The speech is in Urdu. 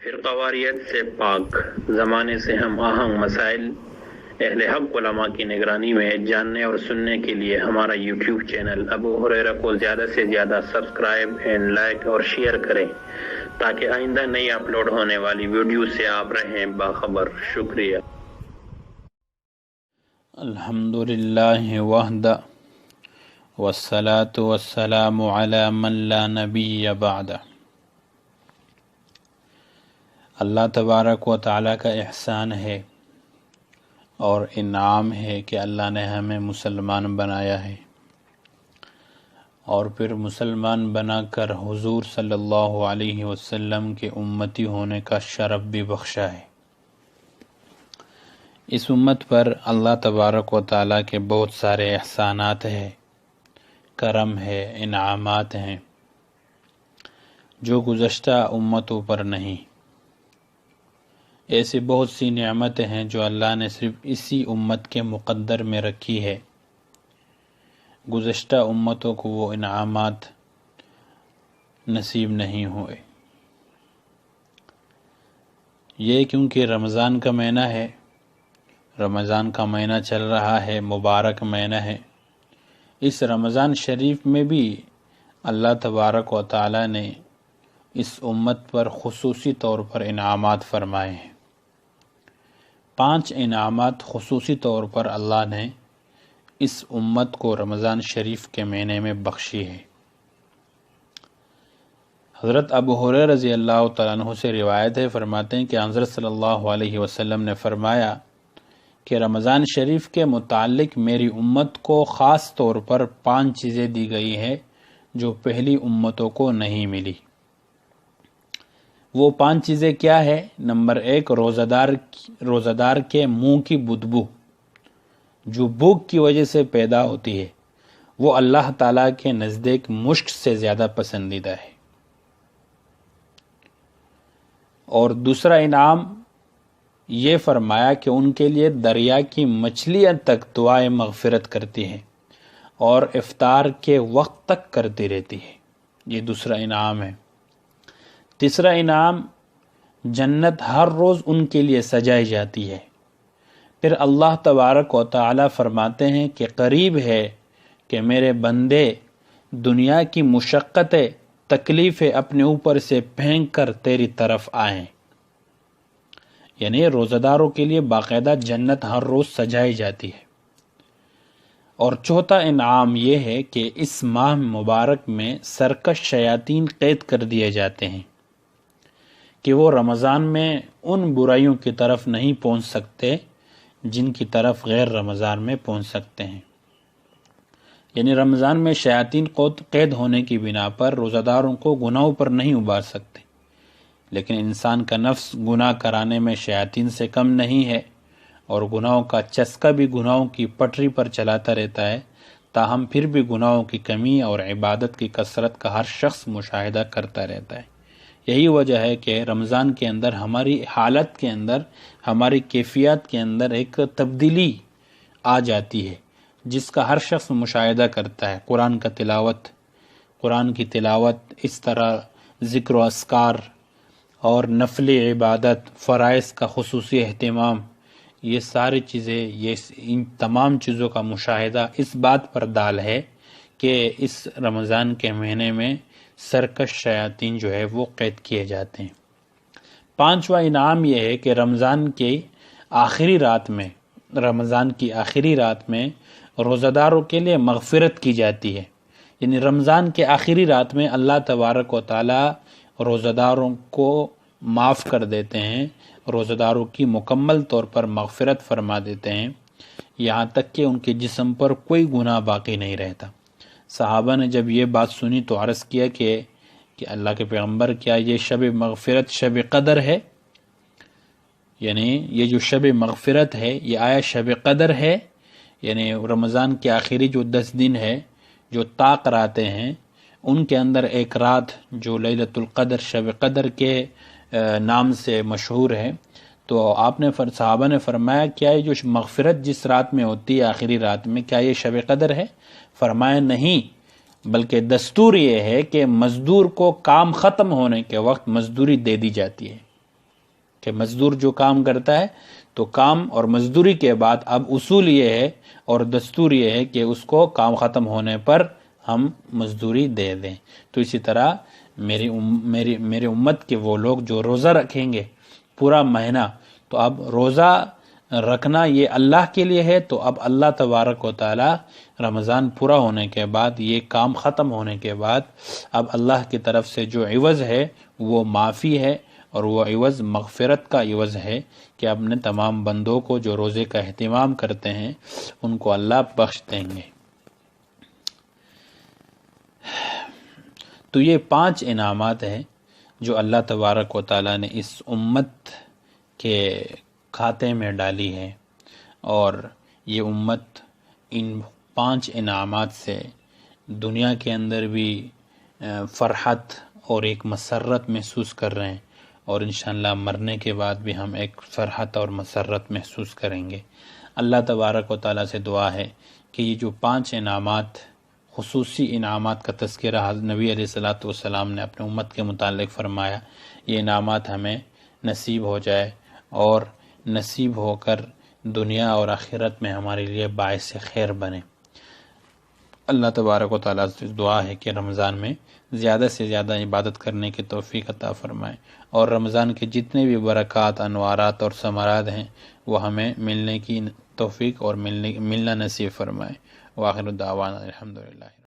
فرقواریت سے پاک زمانے سے ہم آہنگ مسائل اہل حق علماء کی نگرانی میں جاننے اور سننے کے لیے ہمارا یوٹیوب چینل ابو ہریرہ کو زیادہ سے زیادہ سبسکرائب اینڈ لائک اور شیئر کریں تاکہ آئندہ نئی اپلوڈ ہونے والی ویڈیو سے آپ رہیں باخبر۔ شکریہ۔ الحمدللہ وحدہ والصلاة والسلام علی من لا نبی بعد۔ اللہ تبارک و تعالیٰ کا احسان ہے اور انعام ہے کہ اللہ نے ہمیں مسلمان بنایا ہے اور پھر مسلمان بنا کر حضور صلی اللہ علیہ وسلم کے امتی ہونے کا شرف بھی بخشا ہے۔ اس امت پر اللہ تبارک و تعالیٰ کے بہت سارے احسانات ہیں، کرم ہے، انعامات ہیں جو گزشتہ امتوں پر نہیں۔ ایسی بہت سی نعمتیں ہیں جو اللہ نے صرف اسی امت کے مقدر میں رکھی ہے، گزشتہ امتوں کو وہ انعامات نصیب نہیں ہوئے۔ یہ کیونکہ رمضان کا مہینہ ہے، رمضان کا مہینہ چل رہا ہے، مبارک مہینہ ہے۔ اس رمضان شریف میں بھی اللہ تبارک و تعالی نے اس امت پر خصوصی طور پر انعامات فرمائے ہیں۔ 5 انعامات خصوصی طور پر اللہ نے اس امت کو رمضان شریف کے مہینے میں بخشی ہے۔ حضرت ابو ہریرہ رضی اللہ تعالیٰ عنہ سے روایت ہے، فرماتے ہیں کہ حضرت صلی اللہ علیہ وسلم نے فرمایا کہ رمضان شریف کے متعلق میری امت کو خاص طور پر 5 چیزیں دی گئی ہیں جو پہلی امتوں کو نہیں ملی۔ وہ 5 چیزیں کیا ہے؟ نمبر 1، روزہ دار کے منہ کی بدبو جو بھوک کی وجہ سے پیدا ہوتی ہے وہ اللہ تعالیٰ کے نزدیک مشک سے زیادہ پسندیدہ ہے۔ اور دوسرا انعام یہ فرمایا کہ ان کے لیے دریا کی مچھلیاں تک دعائے مغفرت کرتی ہیں اور افطار کے وقت تک کرتی رہتی ہے۔ یہ دوسرا انعام ہے۔ تیسرا انعام، جنت ہر روز ان کے لیے سجائی جاتی ہے۔ پھر اللہ تبارک و تعالی فرماتے ہیں کہ قریب ہے کہ میرے بندے دنیا کی مشقتیں، تکلیفیں اپنے اوپر سے پھینک کر تیری طرف آئیں۔ یعنی روزہ داروں کے لیے باقاعدہ جنت ہر روز سجائی جاتی ہے۔ اور چوتھا انعام یہ ہے کہ اس ماہ مبارک میں سرکش شیاطین قید کر دیے جاتے ہیں کہ وہ رمضان میں ان برائیوں کی طرف نہیں پہنچ سکتے جن کی طرف غیر رمضان میں پہنچ سکتے ہیں۔ یعنی رمضان میں شیاطین قید ہونے کی بنا پر روزہ داروں کو گناہوں پر نہیں ابھار سکتے، لیکن انسان کا نفس گناہ کرانے میں شیاطین سے کم نہیں ہے اور گناہوں کا چسکا بھی گناہوں کی پٹری پر چلاتا رہتا ہے، تاہم پھر بھی گناہوں کی کمی اور عبادت کی کثرت کا ہر شخص مشاہدہ کرتا رہتا ہے۔ یہی وجہ ہے کہ رمضان کے اندر ہماری حالت کے اندر، ہماری کیفیات کے اندر ایک تبدیلی آ جاتی ہے جس کا ہر شخص مشاہدہ کرتا ہے۔ قرآن کی تلاوت، اس طرح ذکر و اذکار اور نفل عبادت، فرائض کا خصوصی اہتمام، یہ ساری چیزیں، ان تمام چیزوں کا مشاہدہ اس بات پر دال ہے کہ اس رمضان کے مہینے میں سرکش شیاطین جو ہے وہ قید کیے جاتے ہیں۔ 5واں انعام یہ ہے کہ رمضان کی آخری رات میں روزہ داروں کے لیے مغفرت کی جاتی ہے۔ یعنی رمضان کے آخری رات میں اللہ تبارک و تعالی روزہ داروں کو معاف کر دیتے ہیں، روزہ داروں کی مکمل طور پر مغفرت فرما دیتے ہیں، یہاں تک کہ ان کے جسم پر کوئی گناہ باقی نہیں رہتا۔ صحابہ نے جب یہ بات سنی تو عرض کیا کہ اللہ کے پیغمبر، کیا یہ شب مغفرت شب قدر ہے؟ یعنی یہ جو شب مغفرت ہے یہ آیا شب قدر ہے؟ یعنی رمضان کے آخری جو 10 دن ہے، جو طاق راتیں ہیں، ان کے اندر ایک رات جو لیلۃ القدر، شب قدر کے نام سے مشہور ہے، تو صحابہ نے فرمایا کیا یہ جو مغفرت جس رات میں ہوتی ہے، آخری رات میں، کیا یہ شب قدر ہے؟ فرمایا نہیں، بلکہ دستور یہ ہے کہ مزدور کو کام ختم ہونے کے وقت مزدوری دے دی جاتی ہے۔ کہ مزدور جو کام کرتا ہے تو کام اور مزدوری کے بعد اب اصول یہ ہے اور دستور یہ ہے کہ اس کو کام ختم ہونے پر ہم مزدوری دے دیں۔ تو اسی طرح میری امت کے وہ لوگ جو روزہ رکھیں گے پورا مہینہ، تو اب روزہ رکھنا یہ اللہ کے لیے ہے، تو اب اللہ تبارک و تعالی رمضان پورا ہونے کے بعد، یہ کام ختم ہونے کے بعد، اب اللہ کی طرف سے جو عوض ہے وہ معافی ہے، اور وہ عوض مغفرت کا عوض ہے کہ اپنے تمام بندوں کو جو روزے کا اہتمام کرتے ہیں ان کو اللہ بخش دیں گے۔ تو یہ 5 انعامات ہیں جو اللہ تبارک و تعالیٰ نے اس امت کے کھاتے میں ڈالی ہے، اور یہ امت ان 5 انعامات سے دنیا کے اندر بھی فرحت اور ایک مسرت محسوس کر رہے ہیں، اور انشاءاللہ مرنے کے بعد بھی ہم ایک فرحت اور مسرت محسوس کریں گے۔ اللہ تبارک و تعالیٰ سے دعا ہے کہ یہ جو 5 انعامات، خصوصی انعامات کا تذکرہ نبی علیہ السلام نے اپنے امت کے متعلق فرمایا، یہ انعامات ہمیں نصیب ہو جائے اور نصیب ہو کر دنیا اور آخرت میں ہمارے لیے باعث خیر بنے۔ اللہ تبارک و تعالیٰ سے دعا ہے کہ رمضان میں زیادہ سے زیادہ عبادت کرنے کی توفیق عطا فرمائے، اور رمضان کے جتنے بھی برکات، انوارات اور ثمرات ہیں وہ ہمیں ملنے کی توفیق اور ملنا نصیب فرمائے۔ وآخر دعوانا الحمدللہ۔